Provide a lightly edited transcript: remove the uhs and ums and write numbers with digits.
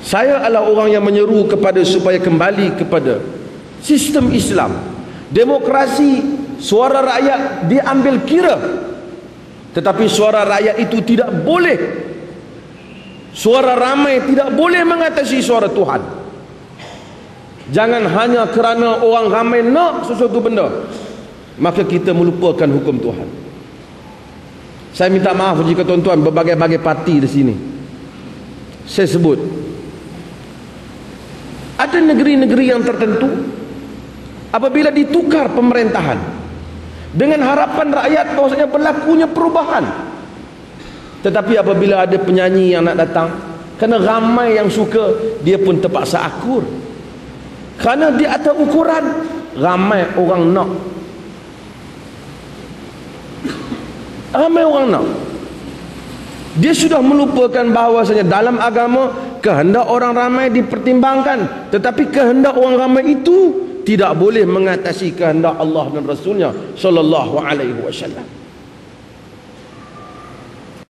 Saya adalah orang yang menyeru kepada supaya kembali kepada sistem Islam, demokrasi, suara rakyat diambil kira. Tetapi suara rakyat itu tidak boleh, suara ramai tidak boleh mengatasi suara Tuhan. Jangan hanya kerana orang ramai nak sesuatu benda maka kita melupakan hukum Tuhan. Saya minta maaf jika tuan-tuan berbagai-bagai parti di sini saya sebut, ada negeri-negeri yang tertentu apabila ditukar pemerintahan dengan harapan rakyat bahwasanya berlakunya perubahan, tetapi apabila ada penyanyi yang nak datang, kerana ramai yang suka, dia pun terpaksa akur. Kerana di atas ukuran ramai orang nak, ramai orang nak, dia sudah melupakan bahawasanya dalam agama kehendak orang ramai dipertimbangkan, tetapi kehendak orang ramai itu tidak boleh mengatasi kehendak Allah dan Rasulnya sallallahu alaihi wasallam.